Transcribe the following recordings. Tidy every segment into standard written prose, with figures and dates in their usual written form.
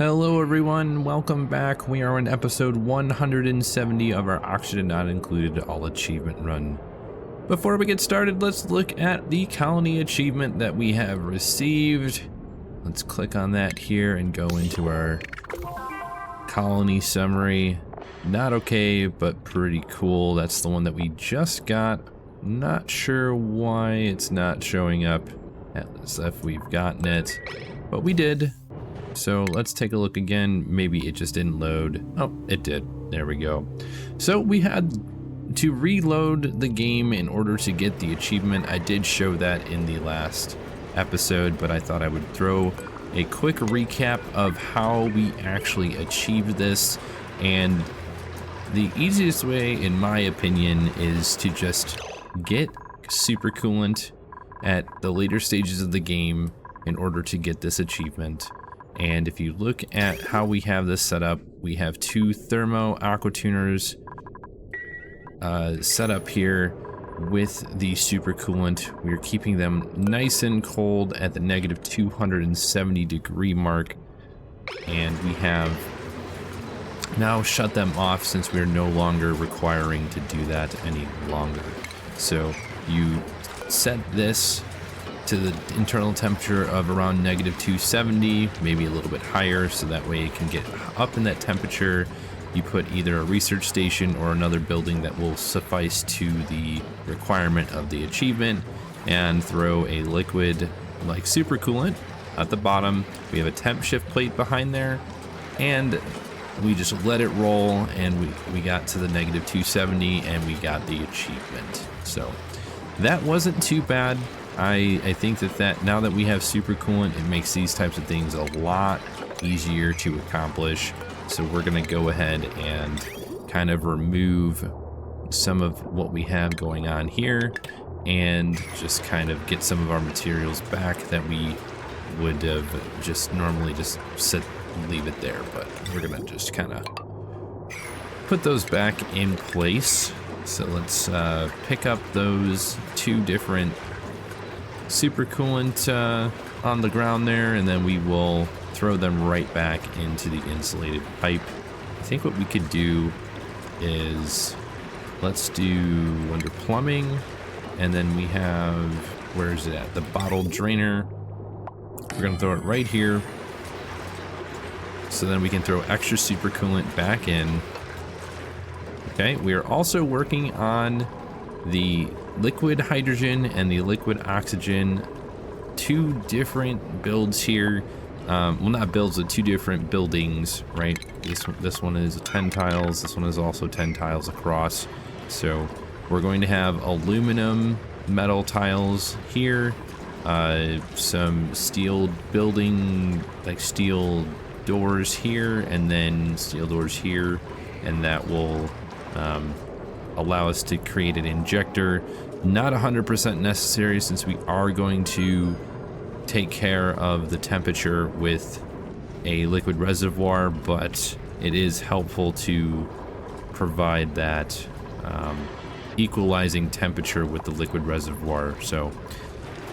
Hello everyone, welcome back. We are on episode 170 of our Oxygen Not Included All Achievement Run. Before we get started, let's look at the colony achievement that we have received. Let's click on that here and go into our colony summary. Not okay, but pretty cool. That's the one that we just got. Not sure why it's not showing up as if we've gotten it, but we did. So let's take a look again. Maybe it just didn't load. Oh, it did. There we go. So we had to reload the game in order to get the achievement. I did show that in the last episode, but I thought I would throw a quick recap of how we actually achieved this. And the easiest way, in my opinion, is to just get super coolant at the later stages of the game in order to get this achievement. And if you look at how we have this set up, we have two thermo aqua tuners set up here with the super coolant. We're keeping them nice and cold at the negative 270 degree mark, and we have now shut them off since we're no longer requiring to do that any longer. So you set this to the internal temperature of around negative 270, maybe a little bit higher, so that way it can get up in that temperature. You put either a research station or another building that will suffice to the requirement of the achievement, and throw a liquid like super coolant at the bottom. We have a temp shift plate behind there, and we just let it roll, and we got to the negative 270 and we got the achievement. So that wasn't too bad. I think that now that we have super coolant, it makes these types of things a lot easier to accomplish. So we're gonna go ahead and kind of remove some of what we have going on here and just kind of get some of our materials back that we would have just normally just leave it there. But we're gonna just kind of put those back in place. So let's pick up those two different super coolant on the ground there, and then we will throw them right back into the insulated pipe. I think what we could do is, let's do under plumbing, and then we have, where is it at? The bottle drainer. We're gonna throw it right here, so then we can throw extra super coolant back in. Okay, we are also working on the liquid hydrogen and the liquid oxygen, two different builds here. Well, not builds, but two different buildings, right? This one is 10 tiles, this one is also 10 tiles across. So we're going to have aluminum metal tiles here, some steel building, like steel doors here, and then steel doors here, and that will allow us to create an injector. Not 100% necessary, since we are going to take care of the temperature with a liquid reservoir, but it is helpful to provide that equalizing temperature with the liquid reservoir. So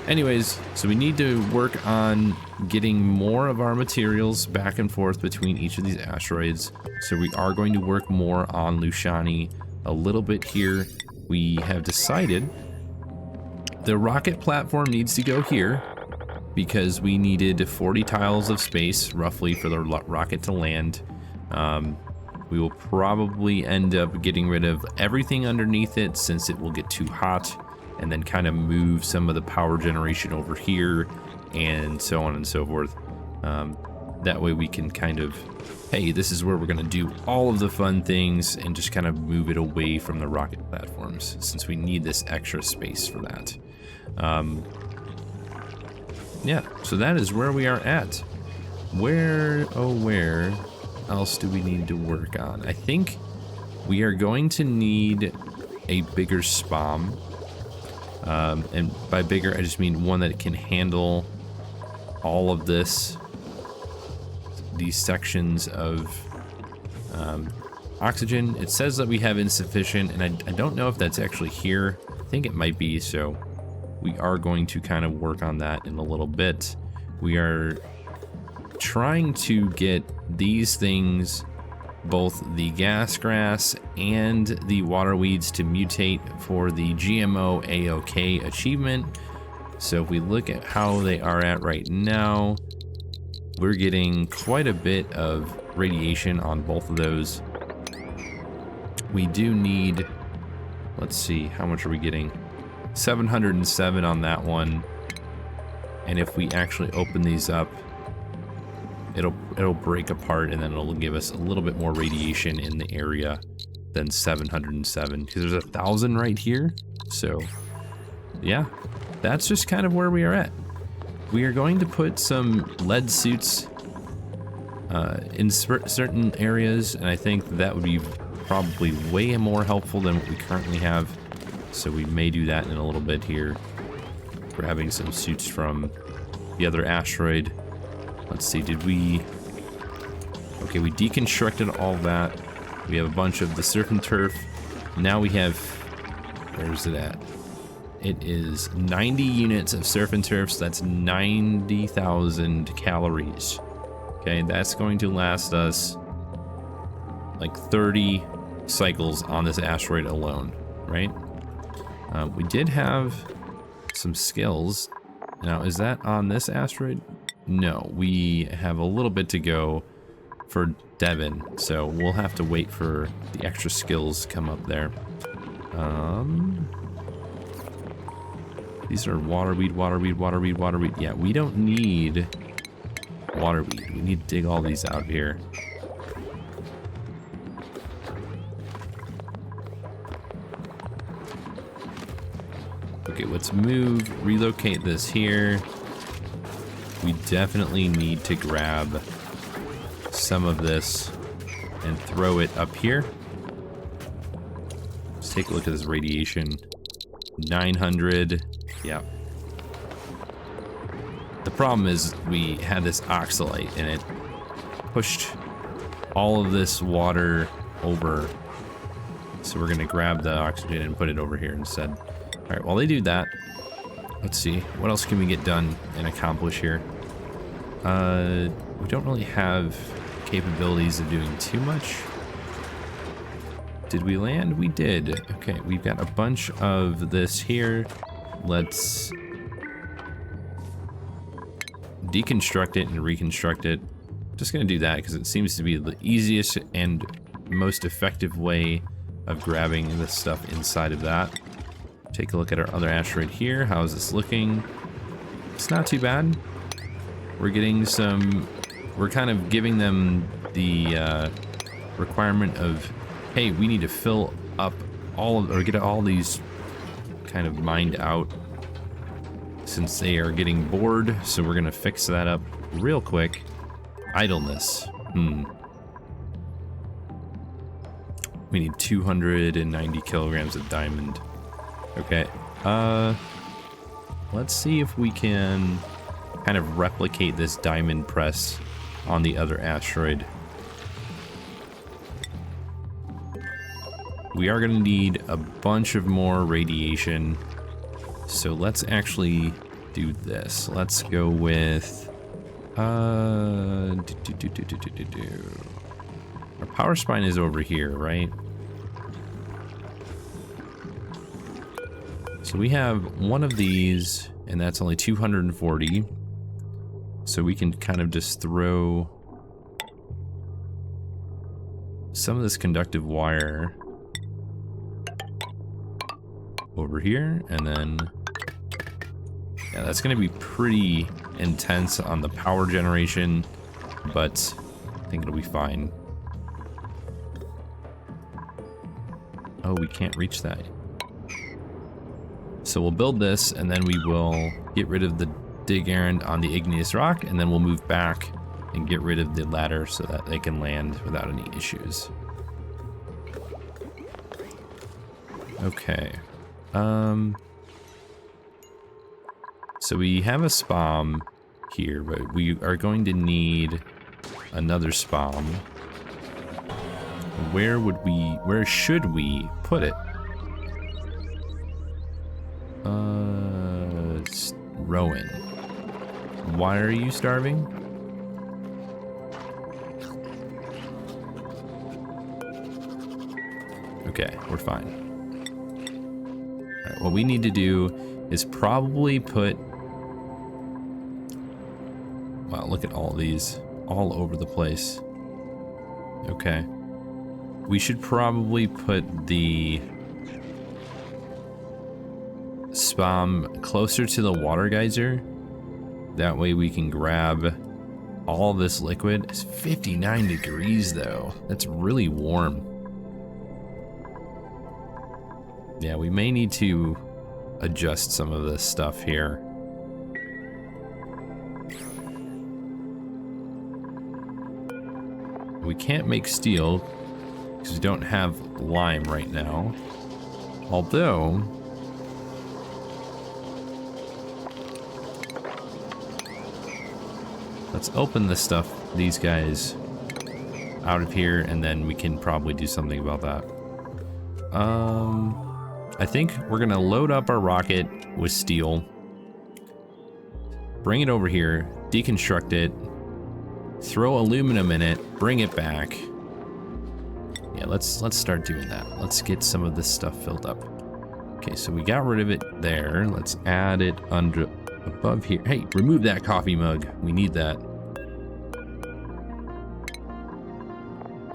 anyways, so we need to work on getting more of our materials back and forth between each of these asteroids. So we are going to work more on Lushani a little bit here. We have decided the rocket platform needs to go here because we needed 40 tiles of space roughly for the rocket to land. We will probably end up getting rid of everything underneath it since it will get too hot, and then kind of move some of the power generation over here and so on and so forth. That way we can kind of, hey, this is where we're gonna do all of the fun things, and just kind of move it away from the rocket platforms since we need this extra space for that. Yeah, so that is where we are at. Where else do we need to work on? I think we are going to need a bigger SPOM. And by bigger, I just mean one that can handle all of these sections of oxygen. It says that we have insufficient, and I don't know if that's actually here. I think it might be, so we are going to kind of work on that in a little bit. We are trying to get these things, both the gas grass and the water weeds, to mutate for the GMO AOK achievement. So if we look at how they are at right now, we're getting quite a bit of radiation on both of those. We do need, let's see, how much are we getting? 707 on that one. And if we actually open these up, it'll break apart, and then it'll give us a little bit more radiation in the area than 707, because there's 1,000 right here. So yeah, that's just kind of where we are at. We are going to put some lead suits in certain areas, and I think that would be probably way more helpful than what we currently have. So we may do that in a little bit here, grabbing some suits from the other asteroid. Let's see, did we... Okay, we deconstructed all that. We have a bunch of the surf and turf. Now we have... Where is it at? It is 90 units of surf and turf, so that's 90,000 calories. Okay, that's going to last us like 30 cycles on this asteroid alone, right? We did have some skills. Now, is that on this asteroid? No, we have a little bit to go for Devon, so we'll have to wait for the extra skills to come up there. These are waterweed, waterweed, waterweed, waterweed. Yeah, we don't need waterweed. We need to dig all these out here. Okay, let's move, relocate this here. We definitely need to grab some of this and throw it up here. Let's take a look at this radiation. 900. Yeah. The problem is we had this oxalite and it pushed all of this water over. So we're gonna grab the oxygen and put it over here instead. All right, while they do that, let's see, what else can we get done and accomplish here? We don't really have capabilities of doing too much. Did we land? We did. Okay, we've got a bunch of this here. Let's deconstruct it and reconstruct it. Just gonna do that because it seems to be the easiest and most effective way of grabbing this stuff inside of that. Take a look at our other asteroid here. How is this looking? It's not too bad. We're getting some... We're kind of giving them the requirement of, hey, we need to fill up all of, or get all these kind of mined out since they are getting bored. So we're gonna fix that up real quick. Idleness. We need 290 kilograms of diamond. Okay, let's see if we can kind of replicate this diamond press on the other asteroid. We are going to need a bunch of more radiation, so let's actually do this. Let's go with our power spine is over here, right? So we have one of these, and that's only 240. So we can kind of just throw some of this conductive wire over here, and then, yeah, that's going to be pretty intense on the power generation, but I think it'll be fine. Oh, we can't reach that. So we'll build this, and then we will get rid of the dig errand on the igneous rock, and then we'll move back and get rid of the ladder so that they can land without any issues. Okay. So we have a SPOM here, but we are going to need another SPOM. Where should we put it? Rowan. Why are you starving? Okay, we're fine. All right, what we need to do is probably put... Wow, look at all these all over the place. Okay. We should probably put the SPOM closer to the water geyser. That way we can grab all this liquid. It's 59 degrees though. That's really warm. Yeah, we may need to adjust some of this stuff here. We can't make steel because we don't have lime right now. Although, let's open this stuff, these guys, out of here, and then we can probably do something about that. I think we're gonna load up our rocket with steel, bring it over here, deconstruct it, throw aluminum in it, bring it back. Yeah, let's start doing that. Let's get some of this stuff filled up. Okay, so we got rid of it there. Let's add it under above here. Hey, remove that coffee mug. We need that.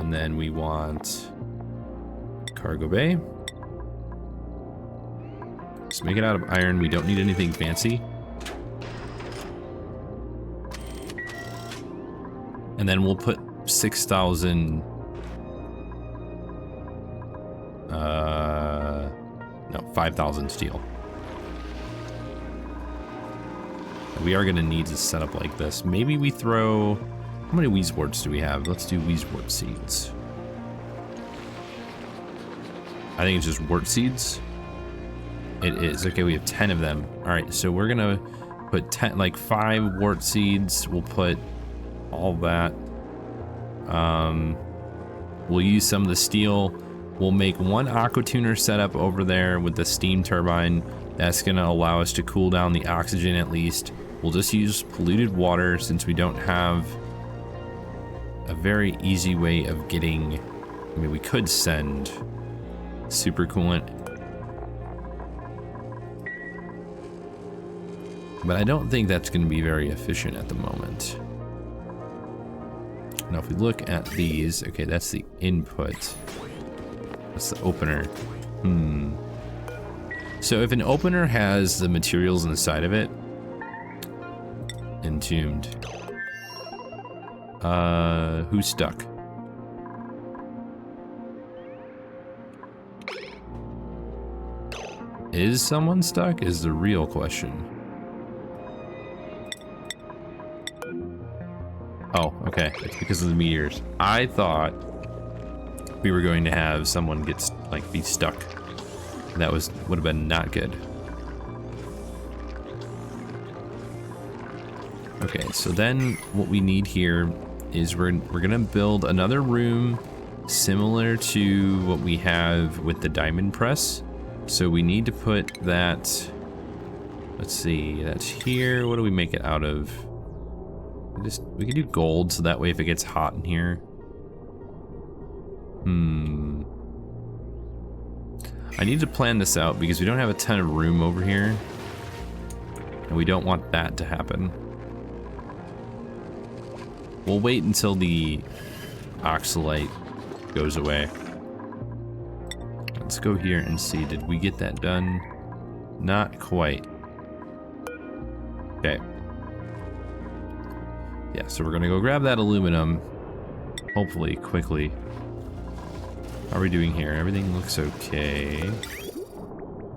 And then we want cargo bay. Just make it out of iron. We don't need anything fancy. And then we'll put 6,000... no, 5,000 steel. We are going to need to set up like this. Maybe we throw... How many Weezeworts do we have? Let's do Weezewort seeds. I think it's just wort seeds. It is. Okay, we have 10 of them. Alright, so we're going to put 10, like 5 wort seeds. We'll put all that. We'll use some of the steel. We'll make one aqua tuner setup over there with the steam turbine. That's going to allow us to cool down the oxygen at least. We'll just use polluted water since we don't have a very easy way of getting... I mean, we could send super coolant, but I don't think that's going to be very efficient at the moment. Now, if we look at these, okay, that's the input. That's the opener. So if an opener has the materials inside of it, entombed. Who's stuck? Is someone stuck? Is the real question. Oh, okay. It's because of the meteors. I thought we were going to have someone get, like, be stuck. That would have been not good. Okay, so then what we need here is we're gonna build another room similar to what we have with the diamond press. So we need to put that, let's see, that's here. What do we make it out of? We can do gold, so that way if it gets hot in here. I need to plan this out because we don't have a ton of room over here. And we don't want that to happen. We'll wait until the oxalite goes away. Let's go here and see, did we get that done? Not quite. Okay. Yeah, so we're gonna go grab that aluminum, hopefully quickly. How are we doing here? Everything looks okay.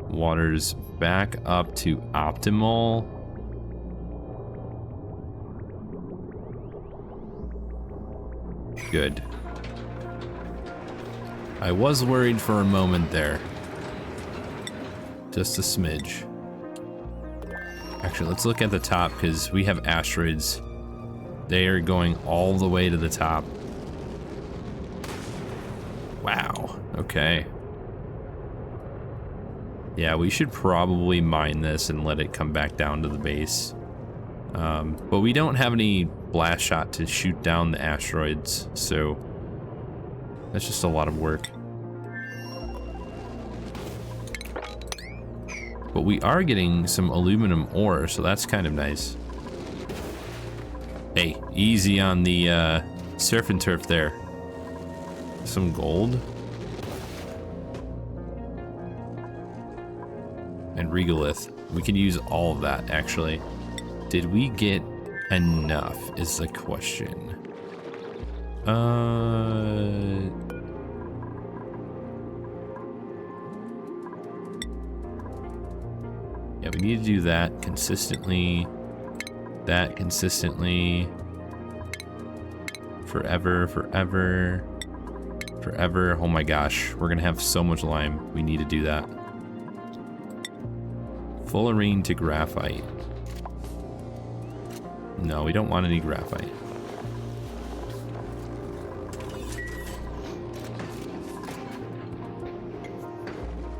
Water's back up to optimal. Good. I was worried for a moment there. Just a smidge. Actually, let's look at the top because we have asteroids. They are going all the way to the top. Wow. Okay. Yeah, we should probably mine this and let it come back down to the base. But we don't have any blast shot to shoot down the asteroids, so that's just a lot of work. But we are getting some aluminum ore, so that's kind of nice. Hey, easy on the surf and turf there. Some gold. And regolith. We could use all of that, actually. Did we get enough, is the question. Yeah, we need to do that consistently. That consistently. Forever, forever. Forever. Oh my gosh, we're gonna have so much lime. We need to do that. Fullerene to graphite. No, we don't want any graphite.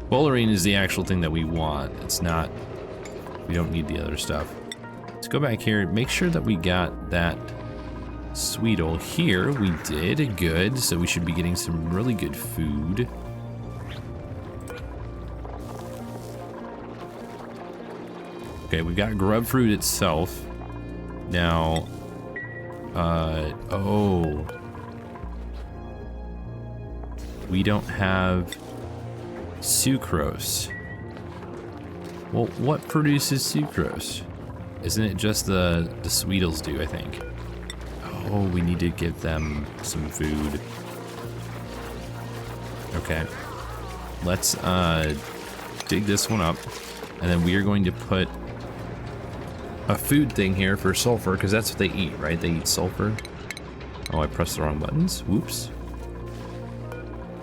Fullerene is the actual thing that we want. It's not, we don't need the other stuff. Let's go back here, make sure that we got that sweetle here. We did, good. So we should be getting some really good food. Okay, we got grub fruit itself. Now, oh. We don't have sucrose. Well, what produces sucrose? Isn't it just the sweetles do, I think? Oh, we need to give them some food. Okay. Let's dig this one up. And then we are going to put a food thing here for sulfur, because that's what they eat, right? They eat sulfur. Oh, I pressed the wrong buttons. Whoops.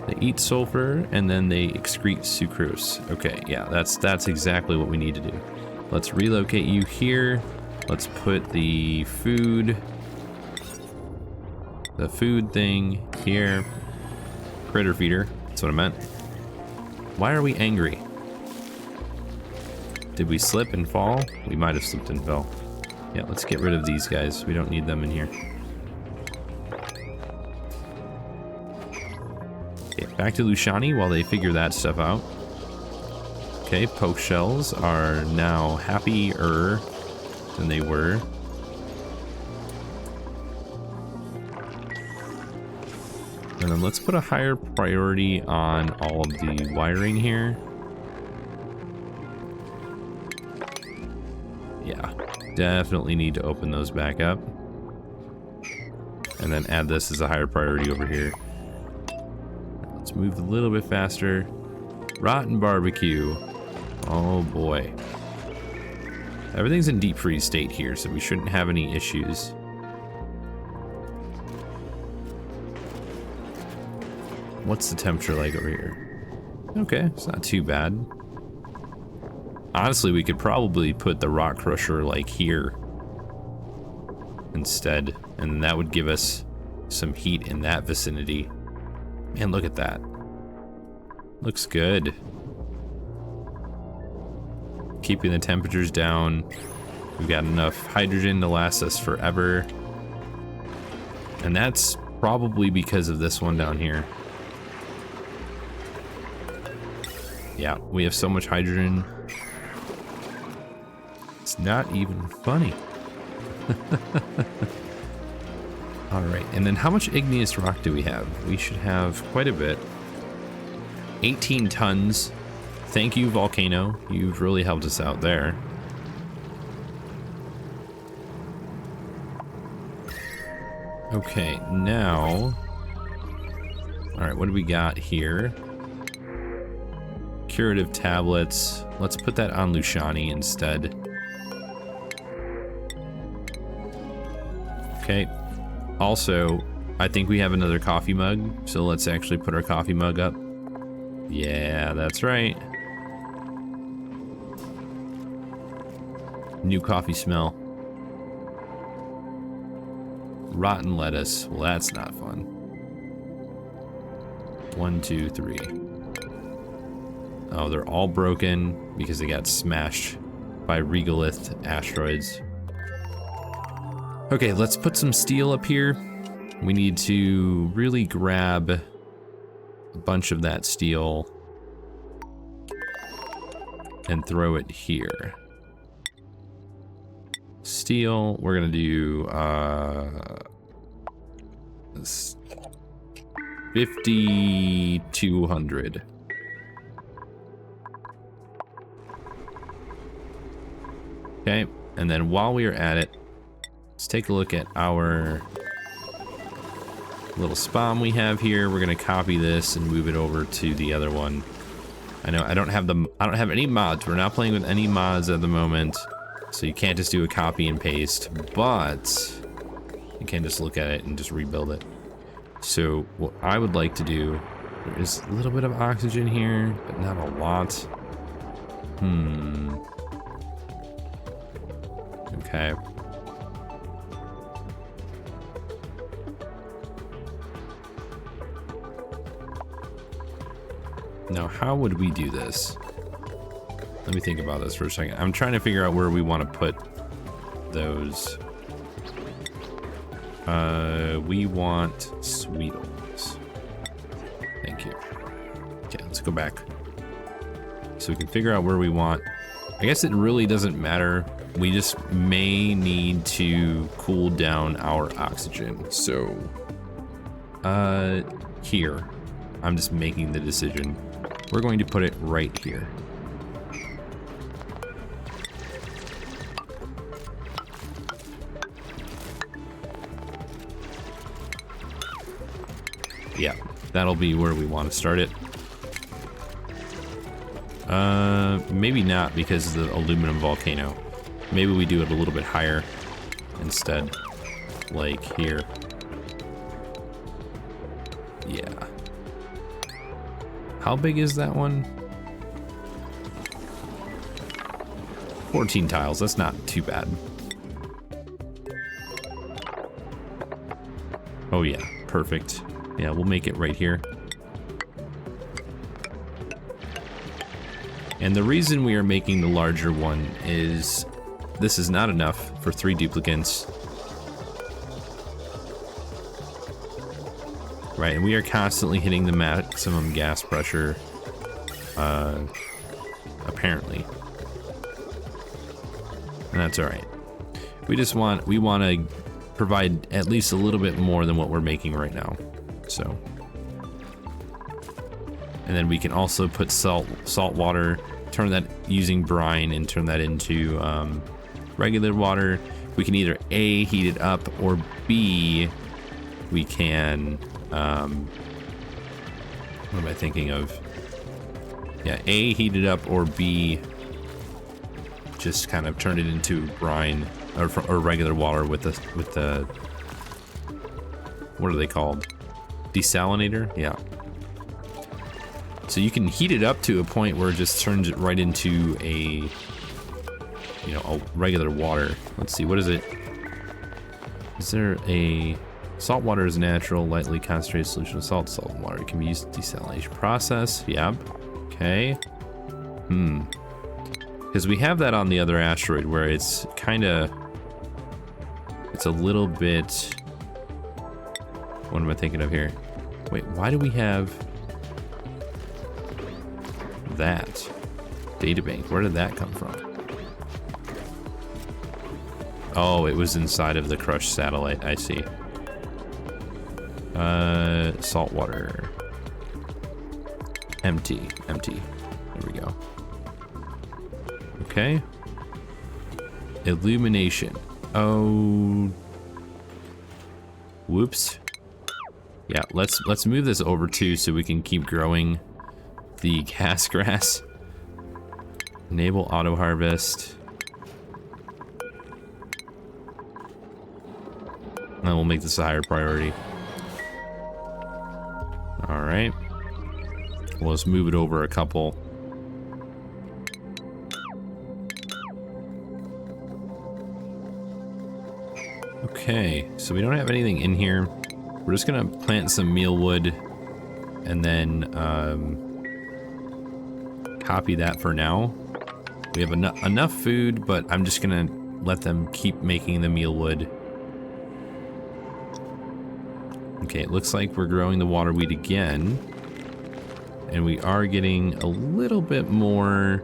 They eat sulfur, and then they excrete sucrose. Okay, yeah, that's exactly what we need to do. Let's relocate you here. Let's put the food thing here. Critter feeder, that's what I meant. Why are we angry? Did we slip and fall? We might have slipped and fell. Yeah, let's get rid of these guys. We don't need them in here. Okay, back to Lushani while they figure that stuff out. Okay, poke shells are now happier than they were. And then let's put a higher priority on all of the wiring here. Yeah, definitely need to open those back up. And then add this as a higher priority over here. Let's move a little bit faster. Rotten barbecue. Oh boy. Everything's in deep freeze state here, so we shouldn't have any issues. What's the temperature like over here? Okay, it's not too bad. Honestly, we could probably put the rock crusher like here instead, and that would give us some heat in that vicinity. Man, look at that. Looks good. Keeping the temperatures down. We've got enough hydrogen to last us forever. And that's probably because of this one down here. Yeah, we have so much hydrogen. It's not even funny. All right, and then how much igneous rock do we have? We should have quite a bit. 18 tons. Thank you, Volcano. You've really helped us out there. Okay, now... All right, what do we got here? Curative tablets. Let's put that on Lushani instead. Okay. Also, I think we have another coffee mug, so let's actually put our coffee mug up. Yeah, that's right. New coffee smell. Rotten lettuce. Well, that's not fun. 1, 2, 3. Oh, they're all broken because they got smashed by regolith asteroids. Okay, let's put some steel up here. We need to really grab a bunch of that steel. and throw it here. Steel, we're gonna do 5,200. Okay, and then while we are at it, let's take a look at our little SPOM we have here. We're gonna copy this and move it over to the other one. I know I don't have any mods. We're not playing with any mods at the moment, so you can't just do a copy and paste, but you can just look at it and just rebuild it. So what I would like to do, there is a little bit of oxygen here, but not a lot. Okay. Now, how would we do this? Let me think about this for a second. I'm trying to figure out where we want to put those. We want Sweetles. Thank you. Okay, let's go back. So we can figure out where we want. I guess it really doesn't matter. We just may need to cool down our oxygen. So, here. I'm just making the decision. We're going to put it right here. Yeah, that'll be where we want to start it. Maybe not because of the aluminum volcano. Maybe we do it a little bit higher instead, like here. Yeah. How big is that one? 14 tiles, that's not too bad. Oh yeah, perfect. Yeah, we'll make it right here. And the reason we are making the larger one is this is not enough for 3 duplicants. Right, and we are constantly hitting the maximum gas pressure, apparently. And that's alright. We want to provide at least a little bit more than what we're making right now. So. And then we can also put salt water, turn that using brine and turn that into regular water. We can either A, heat it up, or B, we can, what am I thinking of? Yeah, A, heat it up, or B, just kind of turn it into brine or regular water with the, what are they called? Desalinator? Yeah. So you can heat it up to a point where it just turns it right into a regular water. Let's see, what is it? Is there a salt water is natural, lightly concentrated solution of salt and water. It can be used in desalination process. Yep. Okay. Because we have that on the other asteroid where it's a little bit. What am I thinking of here? Wait, why do we have that databank? Where did that come from? Oh, it was inside of the crushed satellite. I see. Salt water. Empty. There we go. Okay. Illumination. Oh. Whoops. Yeah, let's move this over too so we can keep growing the gas grass. Enable auto harvest. And we'll make this a higher priority. All right. Well, let's move it over a couple. Okay, so we don't have anything in here. We're just gonna plant some mealwood and then copy that for now. We have enough food, but I'm just gonna let them keep making the mealwood. Okay, it looks like we're growing the water wheat again. And we are getting a little bit more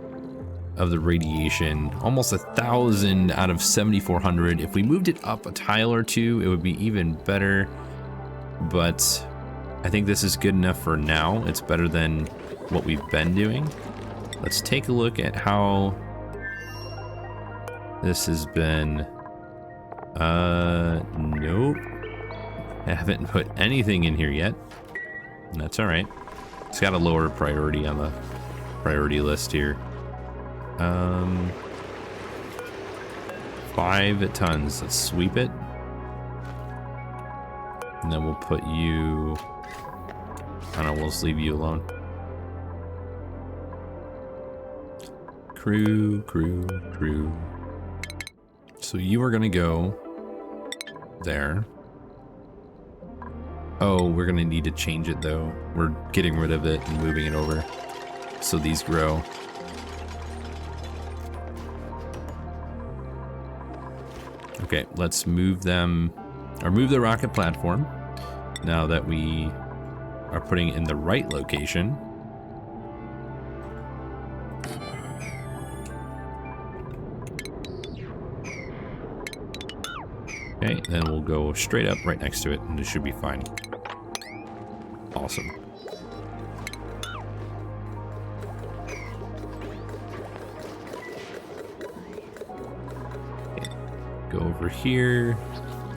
of the radiation. Almost 1,000 out of 7,400. If we moved it up a tile or two, it would be even better. But I think this is good enough for now. It's better than what we've been doing. Let's take a look at how this has been. Nope. I haven't put anything in here yet. That's all right. It's got a lower priority on the priority list here. 5 tons. Let's sweep it. And then we'll put you... I don't know, we'll just leave you alone. Crew. So you are gonna go there. Oh, we're gonna need to change it though. We're getting rid of it and moving it over so these grow. Okay, let's move them, or move the rocket platform now that we are putting it in the right location. Okay, then we'll go straight up right next to it and it should be fine. Awesome. Okay. Go over here,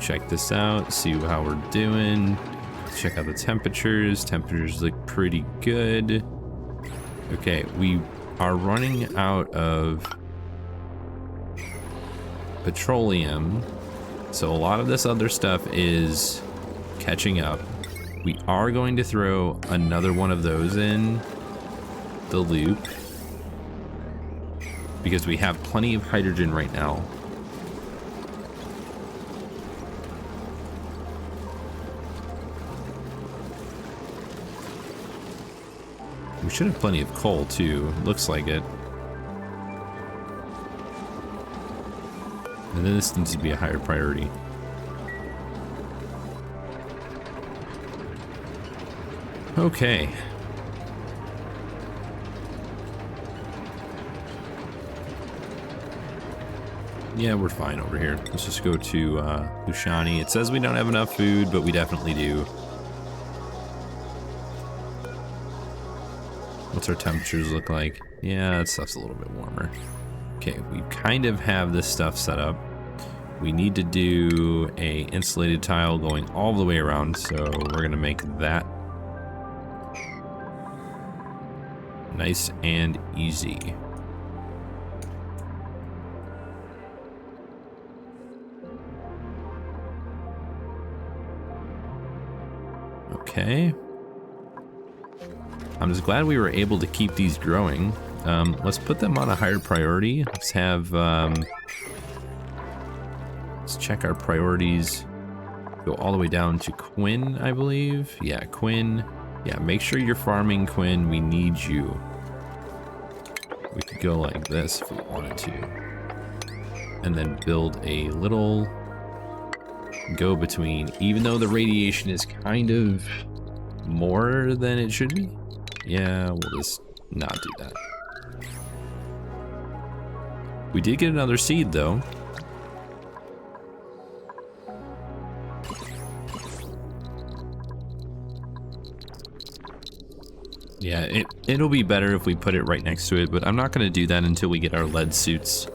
check this out, see how we're doing. Check out the temperatures. Temperatures look pretty good. Okay, we are running out of petroleum. So a lot of this other stuff is catching up. We are going to throw another one of those in the loop because we have plenty of hydrogen right now. We should have plenty of coal too. Looks like it. And then this needs to be a higher priority. Okay. Yeah, we're fine over here. Let's just go to Lushani. It says we don't have enough food, but we definitely do. What's our temperatures look like? Yeah, that stuff's a little bit warmer. Okay, we kind of have this stuff set up. We need to do a insulated tile going all the way around, so we're gonna make that nice and easy. Okay. I'm just glad we were able to keep these growing. Let's put them on a higher priority. Let's have, let's check our priorities. Go all the way down to Quinn, I believe. Yeah, Quinn. Yeah, make sure you're farming, Quinn. We need you. We could go like this if we wanted to. And then build a little go-between, even though the radiation is kind of more than it should be. Yeah, we'll just not do that. We did get another seed though. Yeah, it'll be better if we put it right next to it, but I'm not going to do that until we get our lead suits.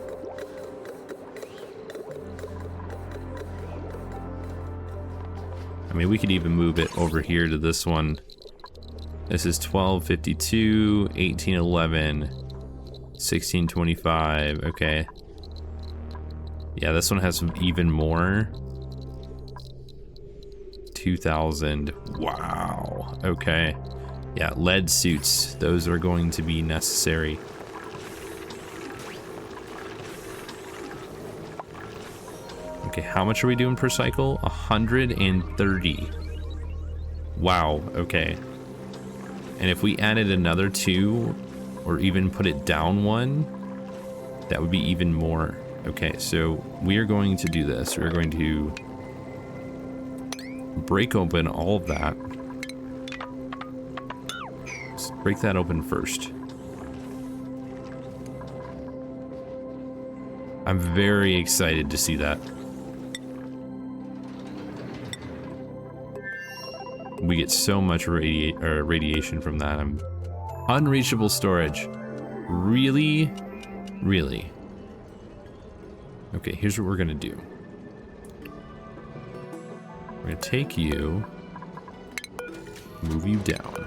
I mean, we could even move it over here to this one. This is 1252, 1811, 1625. Okay. Yeah, this one has even more. 2000. Wow. Okay. Yeah, lead suits. Those are going to be necessary. Okay, how much are we doing per cycle? 130. Wow, okay. And if we added another 2, or even put it down 1, that would be even more. Okay, so we are going to do this. We're going to break open all of that. Let's break that open first. I'm very excited to see that. We get so much radiation from that. Unreachable storage. Really? Really? Okay, here's what we're gonna do. We're gonna take you, move you down.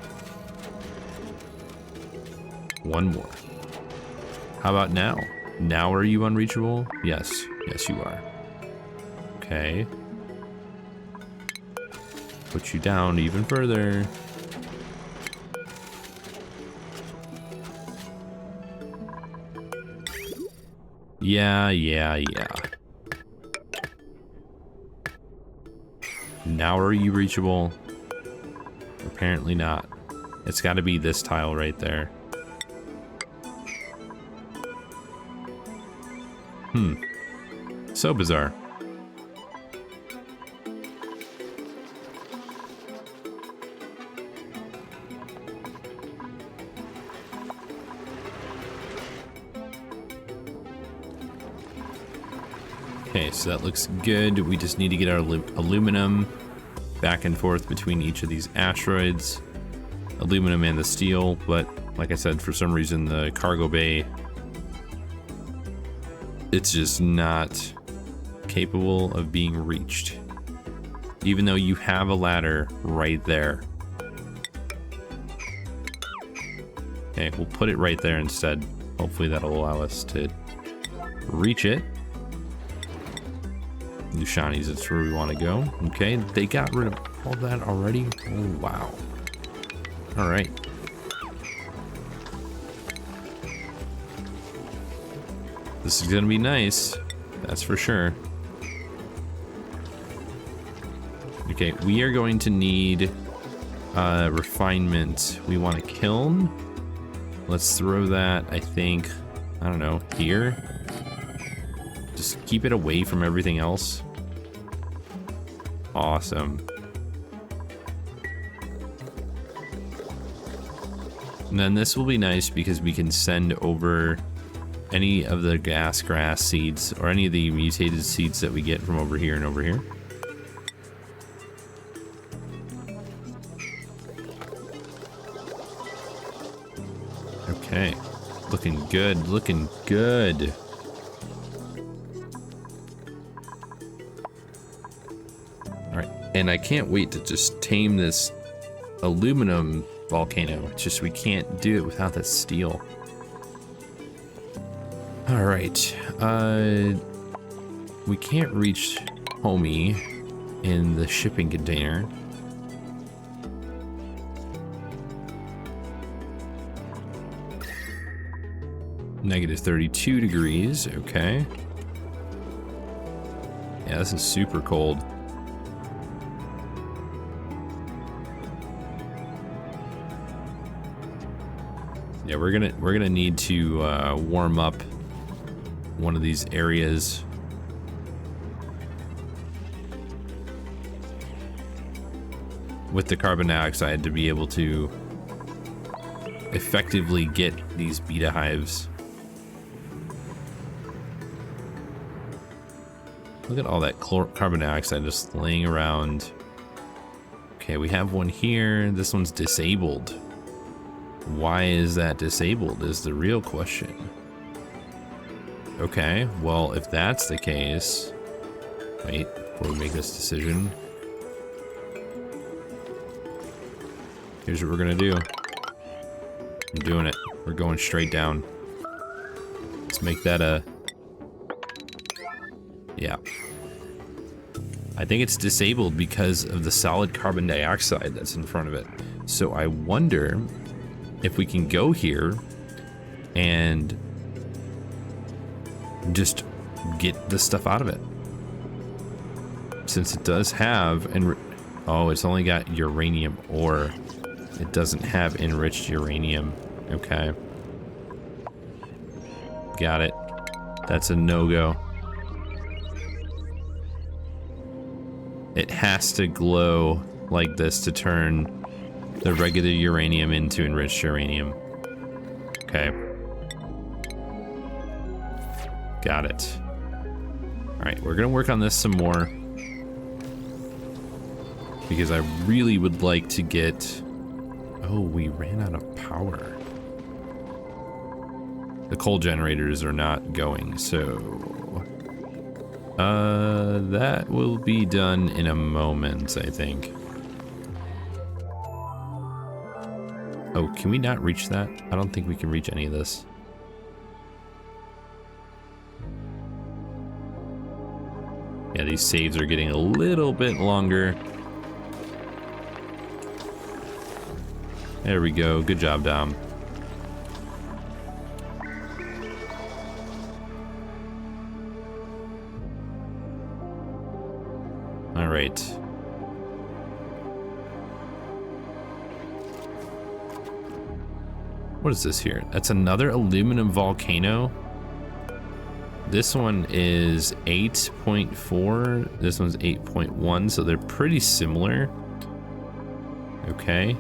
One more. How about now? Now are you unreachable? Yes. Yes, you are. Okay. Put you down even further. Yeah. Now are you reachable? Apparently not. It's got to be this tile right there. So bizarre. Okay, so that looks good. We just need to get our aluminum back and forth between each of these asteroids. Aluminum and the steel, but like I said, for some reason the cargo bay, it's just not capable of being reached. Even though you have a ladder right there. Okay, we'll put it right there instead. Hopefully that'll allow us to reach it. Lushani's, that's where we want to go. Okay, they got rid of all that already. Oh, wow. All right. This is gonna be nice, that's for sure. Okay, we are going to need refinement. We want a kiln. Let's throw that, I think, I don't know, here. Just keep it away from everything else. Awesome. And then this will be nice because we can send over any of the grass seeds or any of the mutated seeds that we get from over here and over here. Okay, looking good, looking good. All right, and I can't wait to just tame this aluminum volcano. It's just we can't do it without that steel. All right, we can't reach Homie in the shipping container. Negative 32 degrees, okay. Yeah, this is super cold. Yeah, we're gonna need to warm up one of these areas. With the carbon dioxide to be able to effectively get these beta hives. Look at all that carbon dioxide just laying around. Okay, we have one here. This one's disabled. Why is that disabled is the real question. Okay, well, if that's the case... Wait, before we make this decision. Here's what we're gonna do. I'm doing it. We're going straight down. Let's make that a... Yeah. I think it's disabled because of the solid carbon dioxide that's in front of it. So I wonder if we can go here and just get the stuff out of it. Since it does have... Oh, it's only got uranium ore. It doesn't have enriched uranium. Okay. Got it. That's a no-go. It has to glow like this to turn the regular uranium into enriched uranium. Okay. Got it. Alright, we're gonna work on this some more. Because I really would like to get... Oh, we ran out of power. The coal generators are not going, so... that will be done in a moment, I think. Oh, can we not reach that? I don't think we can reach any of this. Yeah, these saves are getting a little bit longer. There we go. Good job, Dom. All right. What is this here? That's another aluminum volcano. This one is 8.4. This one's 8.1, so they're pretty similar. Okay.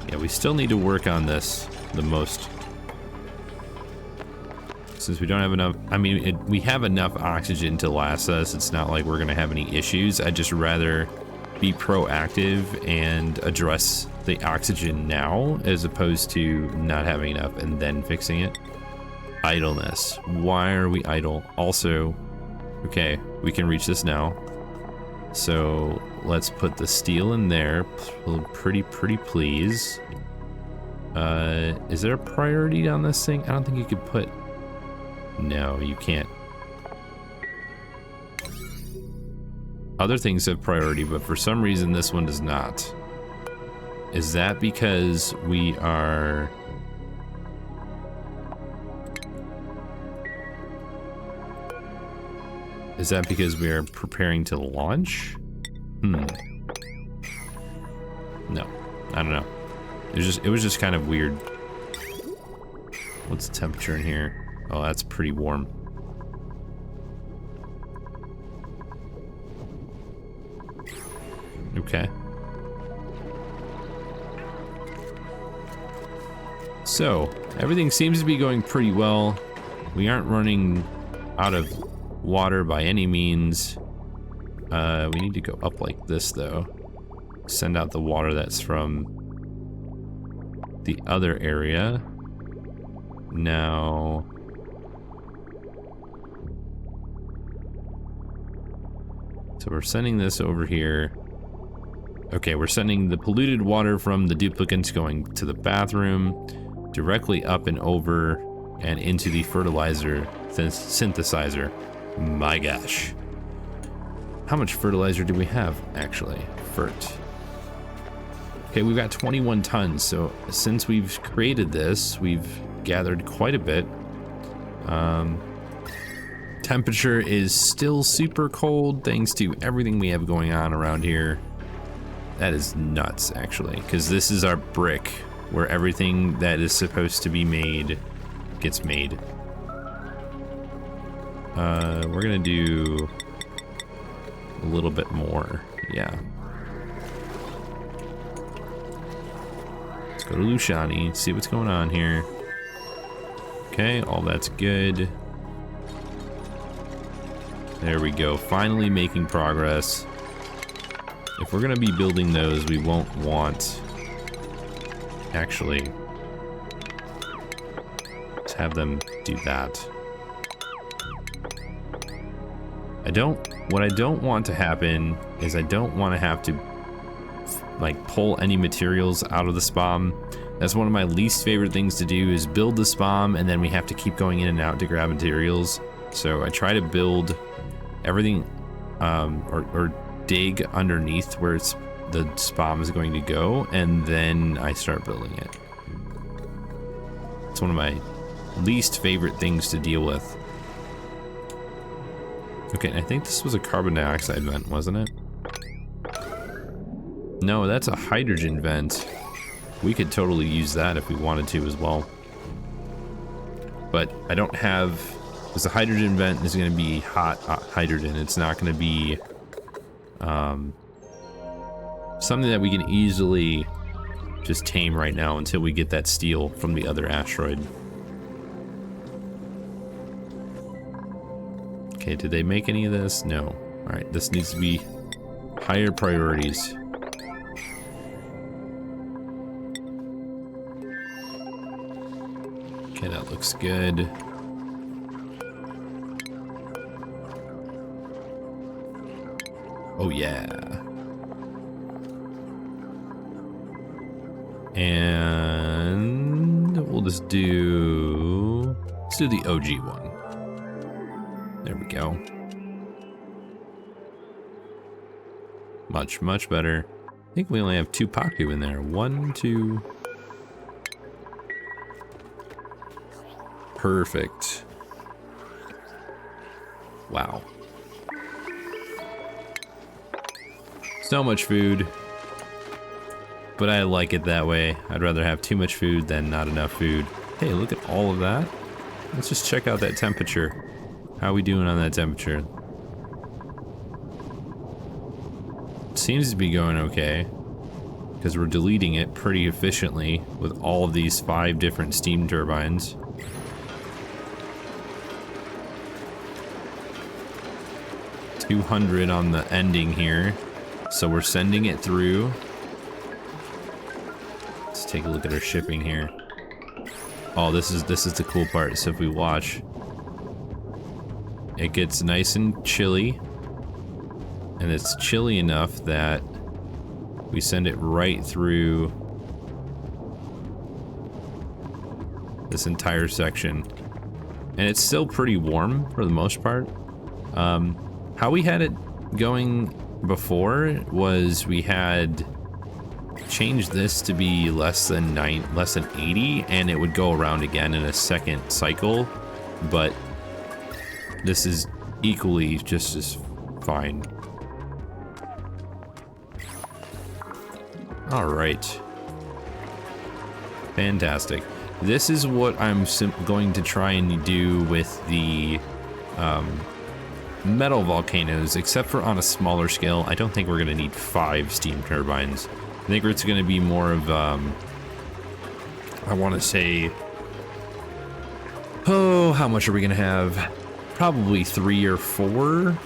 Yeah, we still need to work on this the most. Since we don't have enough, I mean, we have enough oxygen to last us. It's not like we're gonna have any issues. I'd just rather be proactive and address the oxygen now as opposed to not having enough and then fixing it. Idleness. Why are we idle? Also, okay, we can reach this now. So let's put the steel in there. Pretty please. Is there a priority on this thing? I don't think you could put... No, you can't. Other things have priority, but for some reason this one does not. Is that because we are... Is that because we are preparing to launch? No, I don't know. It was just kind of weird. What's the temperature in here? Oh, that's pretty warm. Okay. So, everything seems to be going pretty well. We aren't running out of water by any means. We need to go up like this, though. Send out the water that's from the other area. Now... So we're sending this over here. Okay, we're sending the polluted water from the duplicants going to the bathroom, directly up and over and into the fertilizer synthesizer. My gosh. How much fertilizer do we have, actually? Fert. Okay, we've got 21 tons, so since we've created this, we've gathered quite a bit. Temperature is still super cold thanks to everything we have going on around here. That is nuts, actually, because this is our brick where everything that is supposed to be made gets made. We're gonna do a little bit more, yeah. Let's go to Lushani, see what's going on here. Okay, all that's good. There we go, finally making progress. If we're gonna be building those, we won't want... Actually, let's have them do that. What I don't want to happen is I don't want to have to like pull any materials out of the SPOM. That's one of my least favorite things to do, is build the SPOM and then we have to keep going in and out to grab materials. So I try to build everything or dig underneath where the SPOM is going to go, and then I start building it. It's one of my least favorite things to deal with. Okay, I think this was a carbon dioxide vent, wasn't it? No, that's a hydrogen vent. We could totally use that if we wanted to as well. But I don't have... Because the hydrogen vent is going to be hot hydrogen. It's not going to be something that we can easily just tame right now until we get that steel from the other asteroid. Okay, did they make any of this? No. Alright, this needs to be higher priorities. Okay, that looks good. Oh yeah. And we'll just do, let's do the OG one. There we go. Much, much better. I think we only have 2 Paku in there. 1, 2. Perfect. Wow. So much food. But I like it that way. I'd rather have too much food than not enough food. Hey, look at all of that. Let's just check out that temperature. How are we doing on that temperature? Seems to be going okay, because we're deleting it pretty efficiently with all of these 5 different steam turbines. $200 on the ending here, so we're sending it through. Let's take a look at our shipping here. Oh, this is the cool part. So if we watch, it gets nice and chilly. And it's chilly enough that we send it right through this entire section. And it's still pretty warm for the most part. How we had it going before was we had changed this to be less than 80, and it would go around again in a second cycle. But this is equally just as fine. All right. Fantastic. This is what I'm going to try and do with the metal volcanoes, except for on a smaller scale. I don't think we're going to need 5 steam turbines. I think it's going to be more of, I want to say, oh, how much are we going to have? Probably 3 or 4.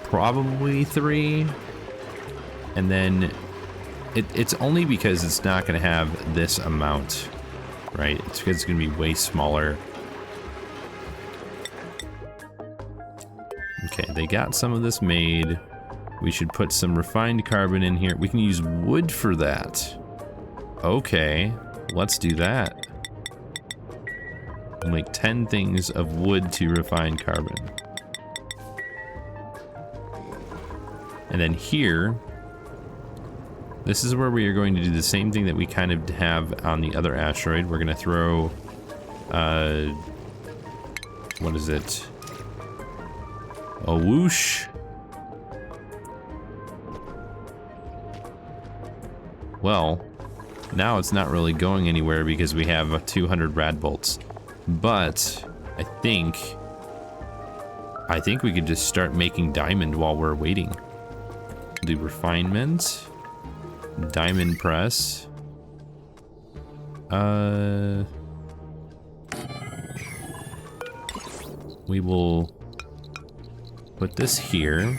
Probably 3. And then it's only because it's not going to have this amount, right? It's because it's going to be way smaller. Okay, they got some of this made. We should put some refined carbon in here. We can use wood for that. Okay, let's do that. We'll make 10 things of wood to refine carbon. And then here, this is where we are going to do the same thing that we kind of have on the other asteroid. We're going to throw, what is it? A whoosh. Well, now it's not really going anywhere because we have 200 rad bolts. But I think we could just start making diamond while we're waiting. Do refinement. Diamond press. We will put this here.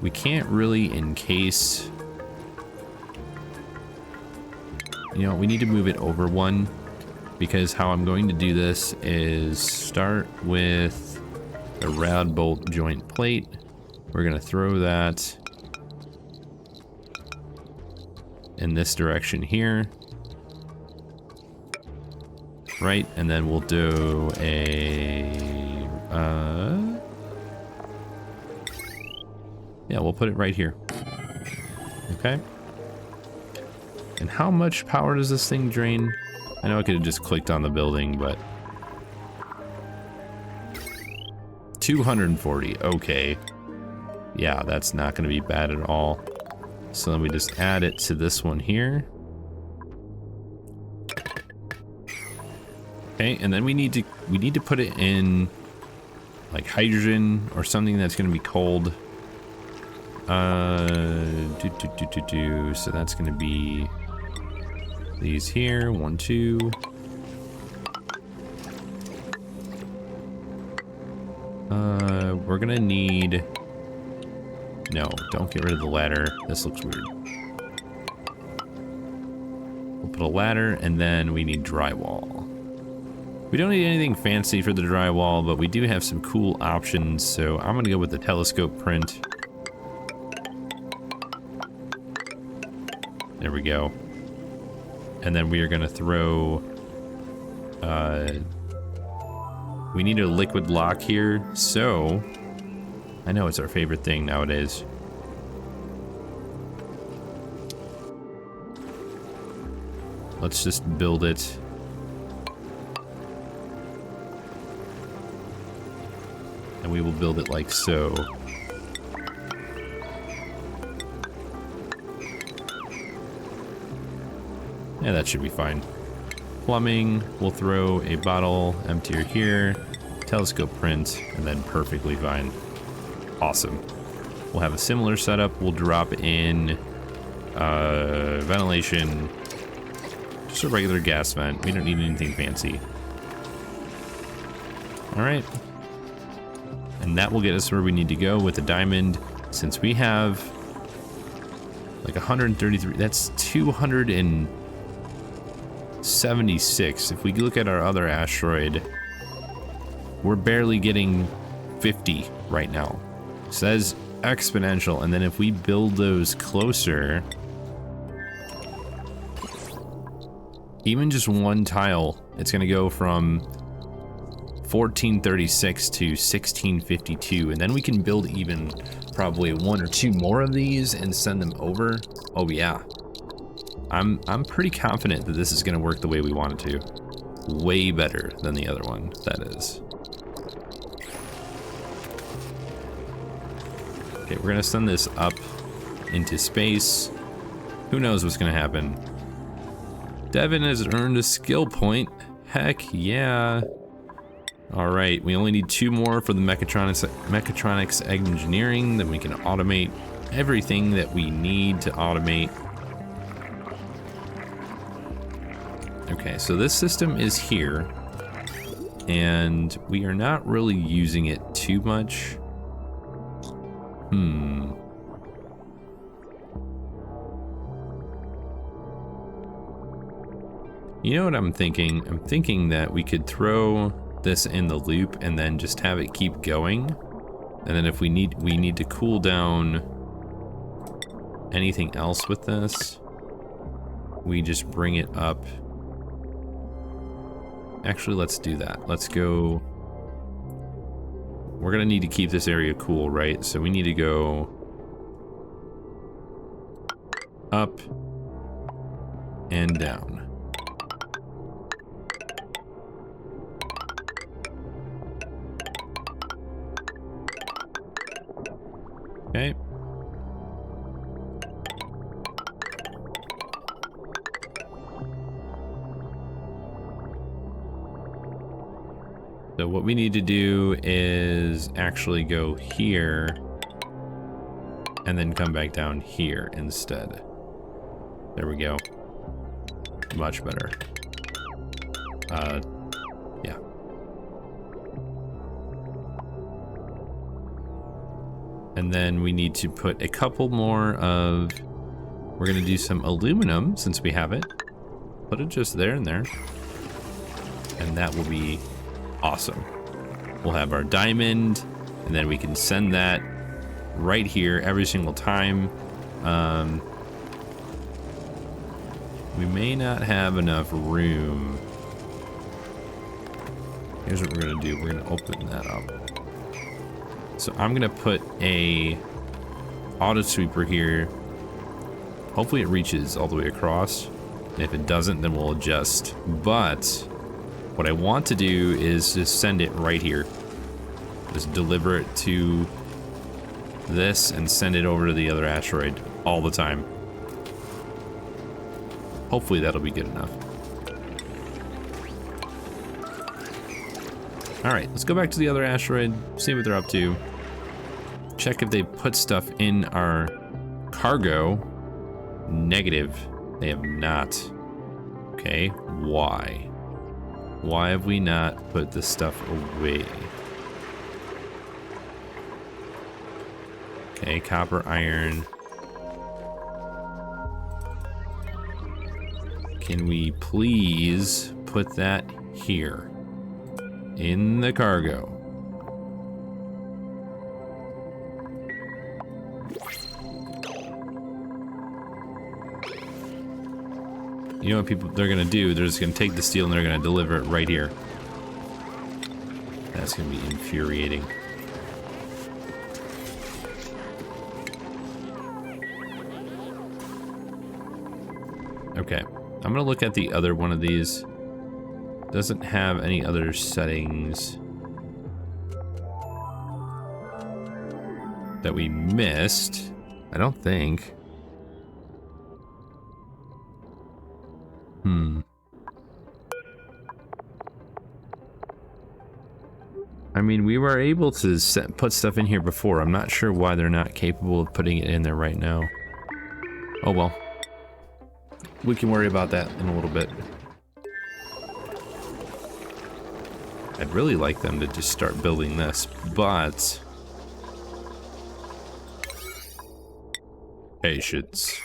We can't really encase. You know, we need to move it over 1, because how I'm going to do this is start with a rad bolt joint plate. We're going to throw that in this direction here. Right, and then we'll do a yeah, we'll put it right here. Okay. And how much power does this thing drain? I know I could have just clicked on the building, but 240. Okay. Yeah, that's not going to be bad at all. So then we just add it to this one here. Okay, and then we need to put it in like hydrogen or something that's going to be cold. So that's going to be these here. 1, 2. We're gonna need... No, don't get rid of the ladder. This looks weird. We'll put a ladder, and then we need drywall. We don't need anything fancy for the drywall, but we do have some cool options, so I'm gonna go with the telescope print. There we go. And then we are gonna throw... we need a liquid lock here, so... I know it's our favorite thing nowadays. Let's just build it. And we will build it like so. Yeah, that should be fine. Plumbing, we'll throw a bottle emptier here, telescope print, and then perfectly fine. Awesome. We'll have a similar setup. We'll drop in ventilation, just a regular gas vent. We don't need anything fancy. All right. And that will get us where we need to go with the diamond. Since we have like 133, that's 276. If we look at our other asteroid, we're barely getting 50 right now. So that is exponential. And then if we build those closer, even just one tile, it's going to go from 1436 to 1652. And then we can build even probably 1 or 2 more of these and send them over. Oh yeah. I'm pretty confident that this is going to work the way we want it to. Way better than the other one, that is. Okay, we're gonna send this up into space. Who knows what's gonna happen? Devin has earned a skill point. Heck yeah. Alright, we only need 2 more for the mechatronics engineering. Then we can automate everything that we need to automate. Okay, so this system is here. And we are not really using it too much. You know what I'm thinking? I'm thinking that we could throw this in the loop and then just have it keep going. And then if we need to cool down anything else with this, we just bring it up. Actually, let's do that. Let's go. We're gonna need to keep this area cool, right? So we need to go up and down. Okay. So what we need to do is actually go here and then come back down here instead. There we go. Much better. Yeah. And then we need to put a couple more of, we're gonna do some aluminum since we have it. Put it just there and there. And that will be awesome. We'll have our diamond, and then we can send that right here every single time. We may not have enough room. Here's what we're gonna do. We're gonna open that up. So I'm gonna put a auto sweeper here. Hopefully it reaches all the way across. And if it doesn't, then we'll adjust. But what I want to do is just send it right here. Just deliver it to this and send it over to the other asteroid all the time. Hopefully that'll be good enough. Alright, let's go back to the other asteroid, see what they're up to. Check if they put stuff in our cargo. Negative. They have not. Okay, why? Why have we not put this stuff away? Okay, copper, iron. Can we please put that here? In the cargo. You know what people they're gonna do? They're just gonna take the steel and they're gonna deliver it right here. That's gonna be infuriating. Okay, I'm gonna look at the other one of these. Doesn't have any other settings that we missed. I don't think. I mean, we were able to put stuff in here before. I'm not sure why they're not capable of putting it in there right now. Oh well. We can worry about that in a little bit. I'd really like them to just start building this, but... Patience.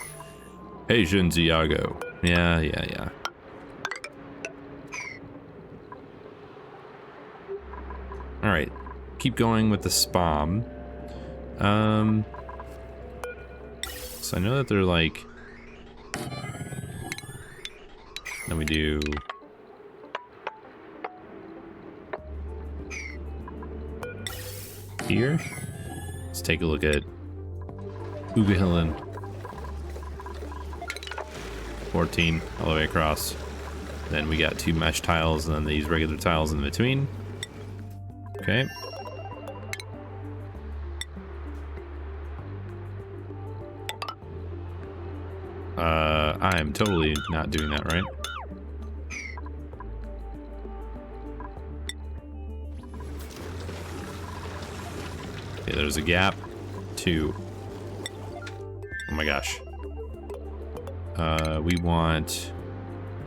Patience, Iago. Yeah. Alright, keep going with the SPOM. So I know that they're like... Then we do... Here? Let's take a look at Ugahillen. 14 all the way across. Then we got 2 mesh tiles and then these regular tiles in between. Okay. I am totally not doing that right. Okay, there's a gap. 2. Oh my gosh. We want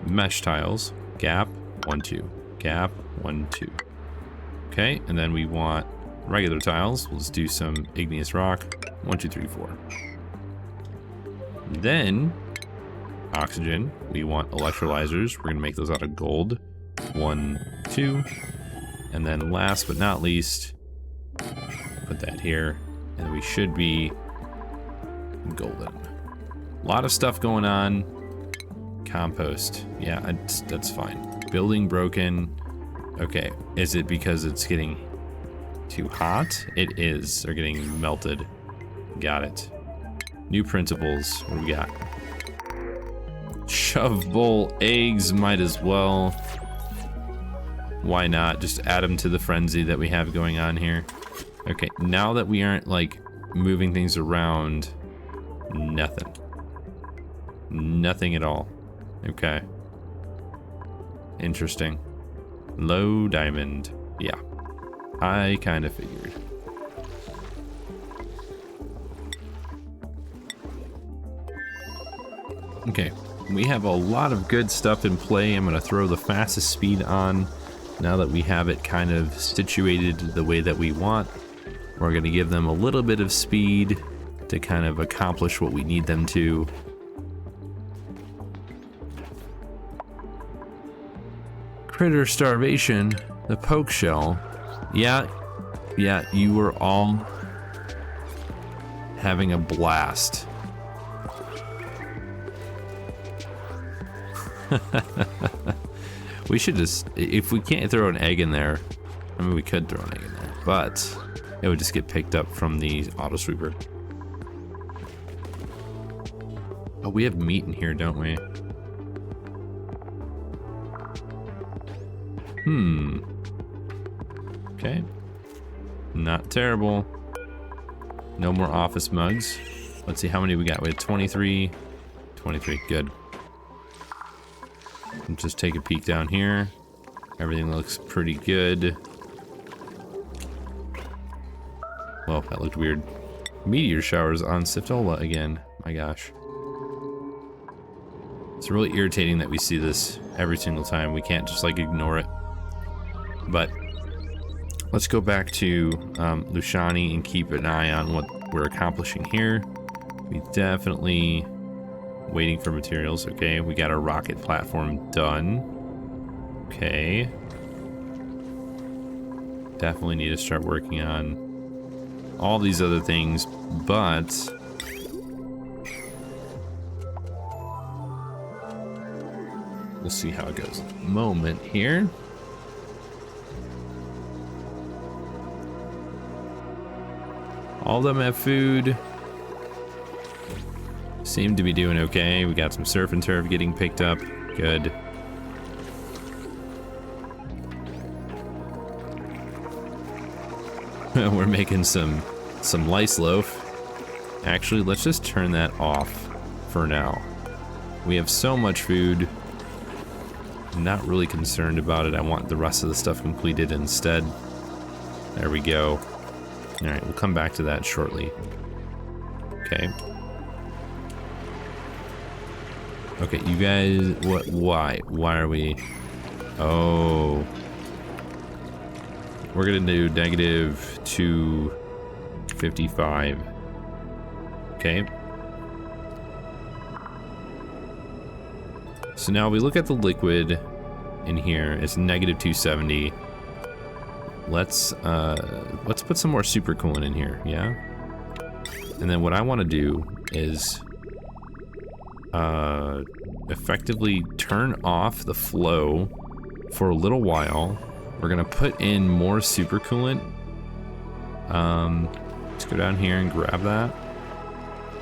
mesh tiles. Gap. 1, 2. Gap. 1, 2. Okay, and then we want regular tiles. We'll just do some igneous rock. 1, 2, 3, 4. Then oxygen. We want electrolyzers. We're gonna make those out of gold. 1, 2. And then last but not least, put that here, and we should be golden. A lot of stuff going on. Compost. Yeah, that's fine. Building broken. Okay, is it because it's getting too hot? It is. They're getting melted. Got it. New principles. What do we got? Shove bowl eggs, might as well. Why not? Just add them to the frenzy that we have going on here. Okay, now that we aren't like moving things around, nothing. Nothing at all. Okay. Interesting. Low diamond. Yeah. I kind of figured. Okay. We have a lot of good stuff in play. I'm going to throw the fastest speed on now that we have it kind of situated the way that we want. We're going to give them a little bit of speed to kind of accomplish what we need them to. Critter starvation, the poke shell. Yeah, you were all having a blast. We should just, if we can't throw an egg in there, I mean we could throw an egg in there, but it would just get picked up from the auto sweeper. Oh, we have meat in here, don't we? Okay. Not terrible. No more office mugs. Let's see how many we got. We had 23. 23, good. Just take a peek down here. Everything looks pretty good. Oh, that looked weird. Meteor showers on Siftola again. My gosh. It's really irritating that we see this every single time. We can't just like ignore it. But let's go back to Lushani and keep an eye on what we're accomplishing here. We definitely waiting for materials. Okay, we got our rocket platform done. Okay. Definitely need to start working on all these other things, but we'll see how it goes. Moment here. All of them have food. Seem to be doing okay. We got some surf and turf getting picked up. Good. We're making some lice loaf. Actually, let's just turn that off for now. We have so much food. I'm not really concerned about it. I want the rest of the stuff completed instead. There we go. Alright, we'll come back to that shortly. Okay. Okay, you guys, why? Why are we? Oh. We're gonna do negative 255. Okay. So now we look at the liquid in here. It's negative 270. Let's put some more super coolant in here, yeah? And then what I want to do is effectively turn off the flow for a little while. We're gonna put in more super coolant. Let's go down here and grab that.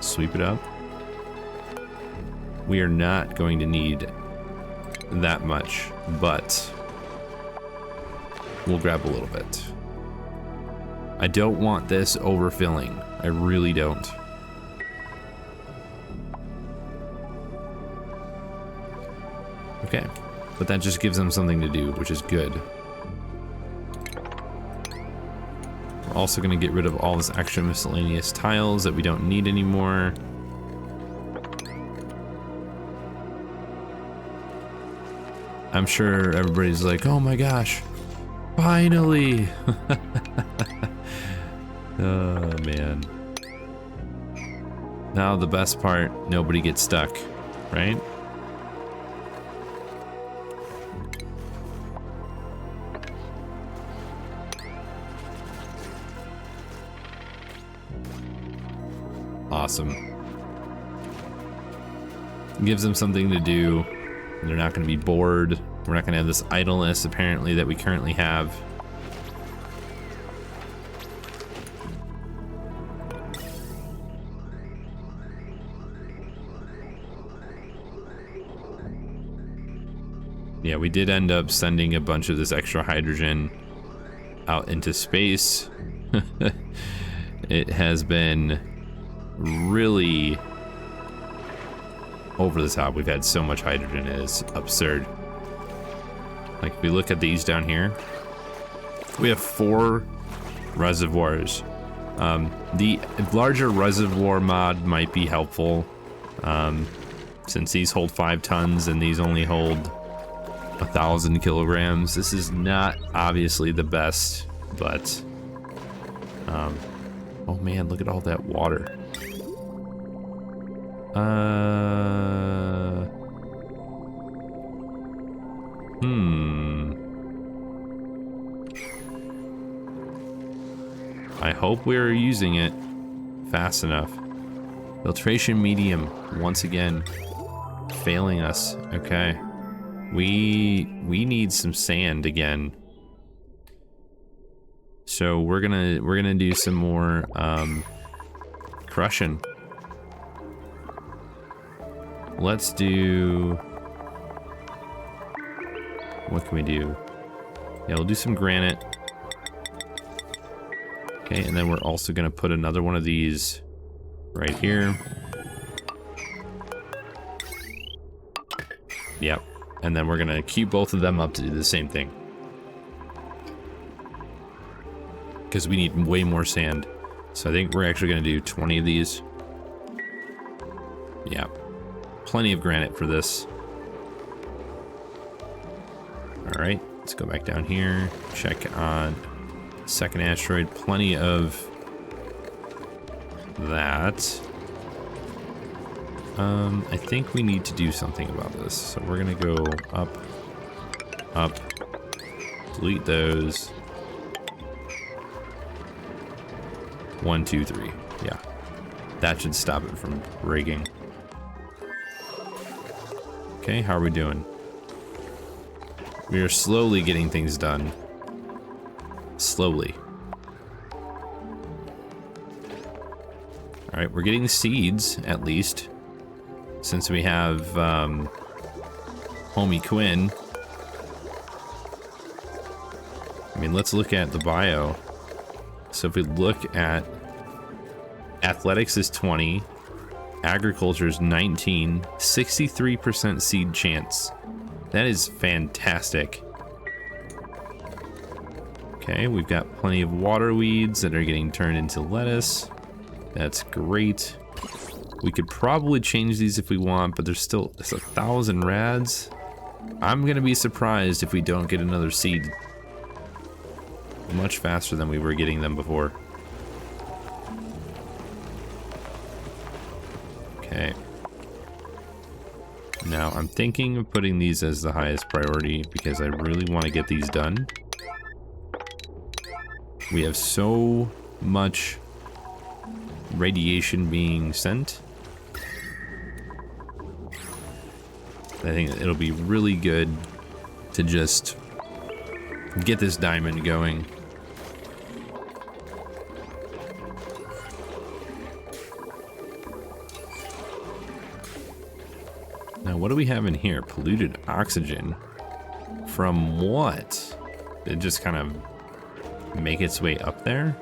Sweep it up. We are not going to need that much, but we'll grab a little bit. I don't want this overfilling. I really don't. Okay, but that just gives them something to do, which is good. We're also going to get rid of all this extra miscellaneous tiles that we don't need anymore. I'm sure everybody's like, oh my gosh, finally! Oh man. Now the best part, nobody gets stuck, right? Awesome. Gives them something to do. They're not going to be bored. We're not going to have this idleness, apparently, that we currently have. Yeah, we did end up sending a bunch of this extra hydrogen out into space. It has been really over the top. We've had so much hydrogen, it is absurd. Like, if we look at these down here, we have 4 reservoirs. The larger reservoir mod might be helpful, since these hold 5 tons and these only hold 1,000 kilograms. This is not obviously the best, but oh man, look at all that water. I hope we're using it fast enough. Filtration medium, once again, failing us. Okay. We need some sand again. So we're gonna do some more crushing. Let's do, what can we do? Yeah, we'll do some granite. Okay, and then we're also gonna put another one of these right here. Yep. And then we're gonna queue both of them up to do the same thing. Because we need way more sand. So I think we're actually going to do 20 of these. Yeah, plenty of granite for this. All right, let's go back down here. Check on second asteroid. Plenty of that. I think we need to do something about this. So we're gonna go up, up, delete those. 1, 2, 3. Yeah, that should stop it from rigging. Okay, how are we doing? We are slowly getting things done. Slowly. All right, we're getting seeds at least, since we have Homie Quinn. I mean, let's look at the bio. So if we look at athletics is 20, agriculture is 19, 63% seed chance. That is fantastic. Okay, we've got plenty of water weeds that are getting turned into lettuce. That's great. We could probably change these if we want, but there's 1,000 rads. I'm gonna be surprised if we don't get another seed much faster than we were getting them before. Okay. Now I'm thinking of putting these as the highest priority because I really want to get these done. We have so much radiation being sent. I think it'll be really good to just get this diamond going. Now, what do we have in here? Polluted oxygen. From what? Did it just kind of make its way up there?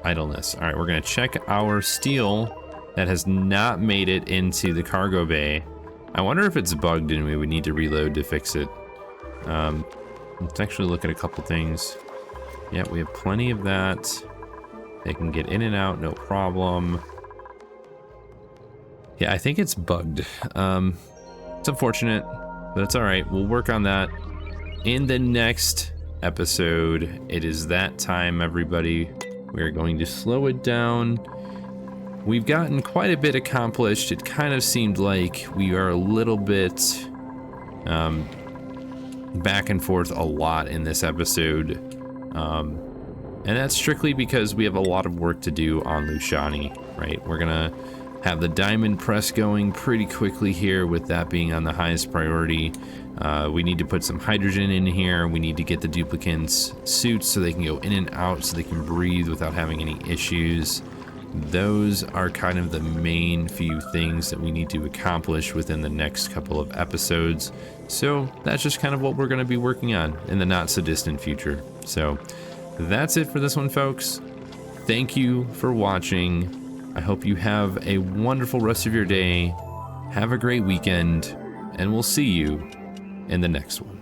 Idleness. All right, we're gonna check our steel that has not made it into the cargo bay. I wonder if it's bugged and we would need to reload to fix it. Let's actually look at a couple things. Yeah, we have plenty of that. They can get in and out, no problem. Yeah, I think it's bugged. It's unfortunate, but it's all right. We'll work on that in the next episode. It is that time, everybody. We're going to slow it down. We've gotten quite a bit accomplished. It kind of seemed like we are a little bit back and forth a lot in this episode. And that's strictly because we have a lot of work to do on Lushani, right? We're gonna have the diamond press going pretty quickly here, with that being on the highest priority. We need to put some hydrogen in here. We need to get the duplicants suits so they can go in and out, so they can breathe without having any issues. Those are kind of the main few things that we need to accomplish within the next couple of episodes. So that's just kind of what we're going to be working on in the not so distant future. So that's it for this one, folks. Thank you for watching. I hope you have a wonderful rest of your day. Have a great weekend, and we'll see you in the next one.